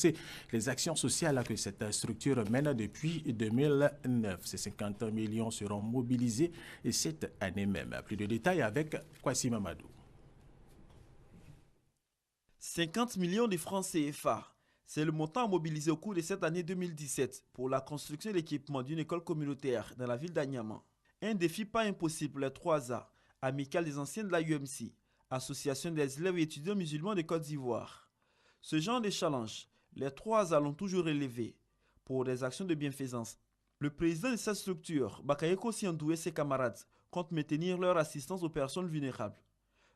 C'est les actions sociales que cette structure mène depuis 2009. Ces 50 millions seront mobilisés cette année même. Plus de détails avec Kwasi Mamadou. 50 millions de francs CFA. C'est le montant mobilisé au cours de cette année 2017 pour la construction et l'équipement d'une école communautaire dans la ville d'Anyama. Un défi pas impossible pour les 3A, Amicale des anciens de la UMC, Association des élèves et étudiants musulmans de Côte d'Ivoire. Ce genre de challenge, les 3A l'ont toujours relevé pour des actions de bienfaisance. Le président de cette structure, Bakayoko Siandou et ses camarades, comptent maintenir leur assistance aux personnes vulnérables.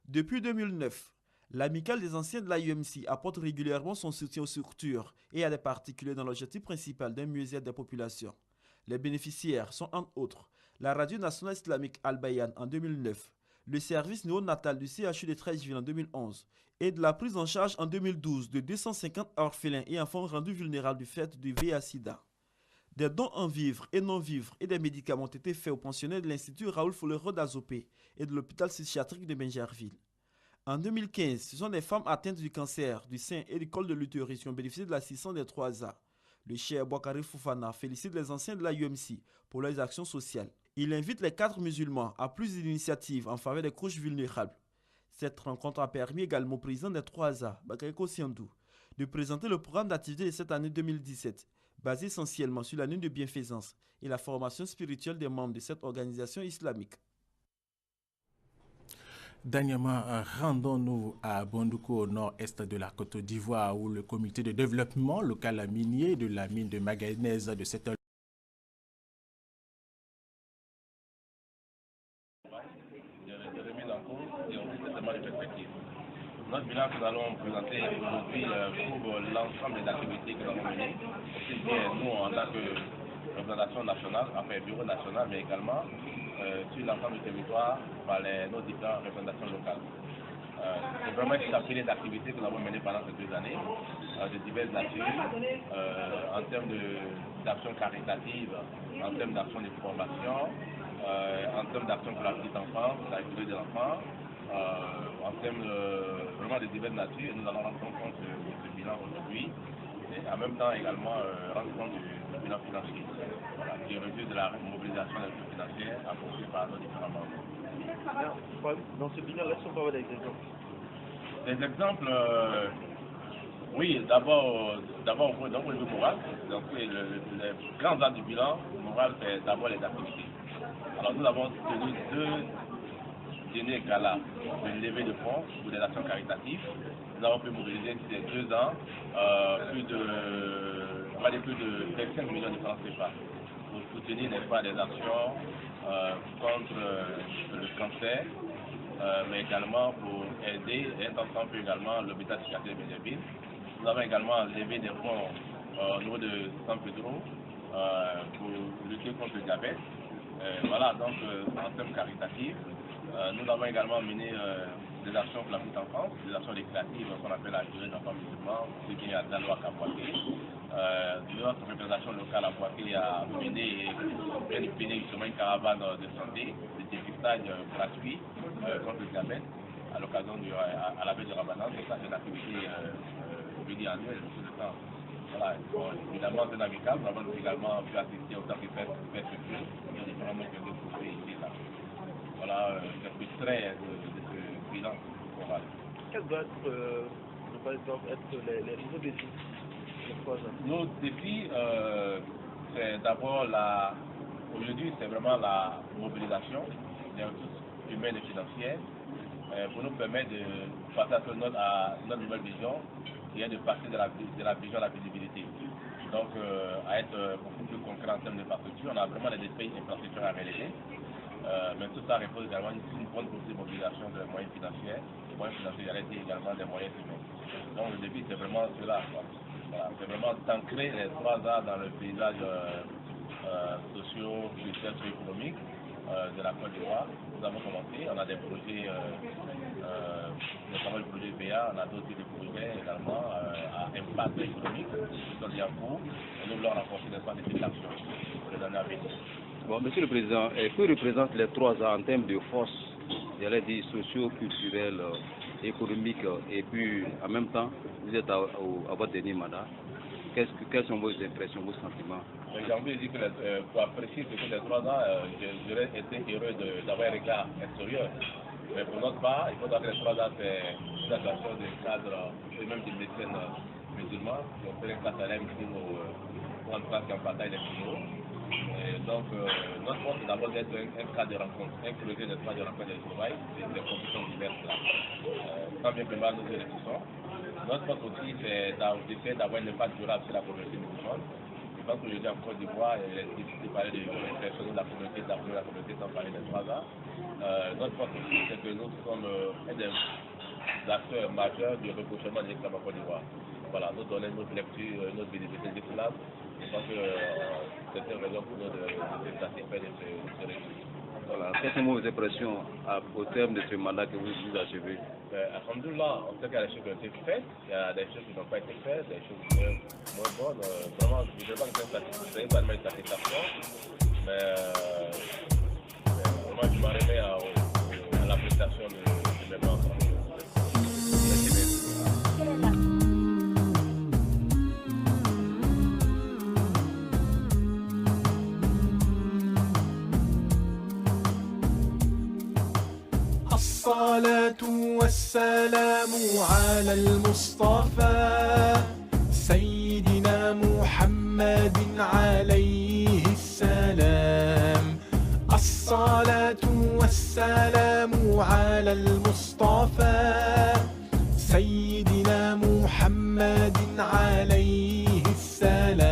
Depuis 2009, l'Amicale des anciens de la UMC apporte régulièrement son soutien aux structures et à des particuliers dans l'objectif principal d'un mieux-être des populations. Les bénéficiaires sont entre autres la Radio nationale islamique Al-Bayan en 2009, le service néonatal du CHU de Treichville en 2011 et de la prise en charge en 2012 de 250 orphelins et enfants rendus vulnérables du fait du VIH-Sida. Des dons en vivres et non-vivres et des médicaments ont été faits aux pensionnaires de l'Institut Raoul Folero d'Azopé et de l'hôpital psychiatrique de Benjerville. En 2015, ce sont des femmes atteintes du cancer, du sein et du col de l'utérus qui ont bénéficié de l'assistance des 3A. Le cheikh Bouakari Foufana félicite les anciens de la UMC pour leurs actions sociales. Il invite les 4 musulmans à plus d'initiatives en faveur des couches vulnérables. Cette rencontre a permis également au président des 3A, Bakayoko Siandou, de présenter le programme d'activité de cette année 2017, basé essentiellement sur la ligne de bienfaisance et la formation spirituelle des membres de cette organisation islamique. Dernièrement, rendons-nous à Bondoukou, au nord-est de la Côte d'Ivoire, où le comité de développement local minier de la mine de manganèse de cette Notre bilan que nous allons présenter aujourd'hui couvre l'ensemble des activités que nous avons menées, aussi bien nous en tant que représentation nationale, enfin bureau national, mais également sur l'ensemble du territoire par nos différentes représentations locales. C'est vraiment une série d'activités que nous avons menées pendant ces 2 années, de diverses natures, en termes d'actions caritatives, en termes d'actions de formation, en termes d'actions pour la petite enfance, la sécurité de l'enfant, en termes vraiment de diverses natures. Nous allons rendre compte de ce bilan aujourd'hui et en même temps également rendre compte du bilan financier, voilà, qui est revu de la mobilisation des ressources financières apportées par nos différents membres. Dans ce bilan, est-ce qu'on peut avoir des exemples? Des exemples, oui, d'abord au niveau moral. Donc les grands axes du bilan moral, c'est d'abord les activités. Alors nous avons tenu 2 dîner gala de levée de fonds pour des actions caritatives. Nous avons pu mobiliser ces 2 ans plus de 25 millions de francs CFA pour soutenir des actions contre le cancer, mais également pour aider et être ensemble également l'hôpital psychiatrique de Benjerville. Nous avons également levé des fonds au niveau de San Pedro pour lutter contre le diabète. Voilà, donc en termes caritatifs. Nous avons également mené des actions pour la petite enfance, des actions récréatives qu'on appelle la durée d'enfants musulmans, ce qui est à Daloak à Poitiers. Notre représentation locale à Poitiers a mené justement une caravane de santé, de dépistage gratuit contre le diabète à l'occasion à la veille du Ramadan. Et ça, c'est une activité annuelle de tout le temps. Voilà, bon, évidemment, c'est amical. Nous avons également pu assister au temps qui fait structure. Il y a différents moyens de trouver ici là. Voilà, quelques traits de ce bilan moral. Quels doivent être les nouveaux défis? Nos défis, c'est d'abord aujourd'hui, c'est vraiment la mobilisation des ressources humaines et financières pour nous permettre de passer à notre nouvelle vision, qui est de passer de la vision à la visibilité. Donc, à être beaucoup plus concret en termes d'infrastructure, on a vraiment des défis d'infrastructure à relever. Mais tout ça repose également une bonne mobilisation de moyens financiers. Les moyens financiers, il y a également des moyens humains. Donc le défi, c'est vraiment cela. Voilà, c'est vraiment d'ancrer les 3A dans le paysage socio-culturel, socio-économique de la Côte d'Ivoire. Nous avons commencé, on a des projets, notamment le projet BA, on a d'autres projets également à impact économique qui sont déjà en cours. Et nous voulons renforcer l'espace de cette action pour les années à venir. Bon, Monsieur le Président, que représentent les 3A en termes de force, j'allais dire socio-culturelle, économique, et puis en même temps, vous êtes à votre dernier mandat. Quelles sont vos impressions, vos sentiments? J'ai envie de dire que pour apprécier ce que les 3 ans, j'aurais été heureux d'avoir un regard extérieur. Mais pour notre part, il faut que les 3 ans, c'est une association des cadres et même des médecins musulmans qui ont fait un casalem pour entrer en bataille des criminaux. Donc, notre force, c'est d'abord d'être un cas de rencontre, un projet de rencontre de travail, des conditions diverses là. Tant bien que mal, nous réfléchissons. Notre force aussi, c'est d'essayer d'avoir un impact durable sur la communauté musulmane. Je pense qu'aujourd'hui en Côte d'Ivoire, il est difficile de parler de personnes de la communauté, sans parler des 3 ans. Notre force aussi, c'est que nous sommes un des acteurs majeurs du rapprochement de l'islam en Côte d'Ivoire. Voilà, nous donnons notre lecture, notre visibilité de l'islam. Je pense que c'est une raison pour nous de satisfaire de ce régime. Voilà. Quelles sont vos impressions au terme de ce mandat que vous achevez? Alhamdoulilah, on sait qu'il y a des choses qui ont été faites, il y a des choses qui n'ont pas été faites, des choses moins bonnes. Vraiment, je ne sais pas que c'est une satisfaction, mais vraiment, je m'en remets à la prestation de mes membres. الصلاة والسلام على المصطفى سيدنا محمد عليه السلام. الصلاة والسلام على المصطفى سيدنا محمد عليه السلام.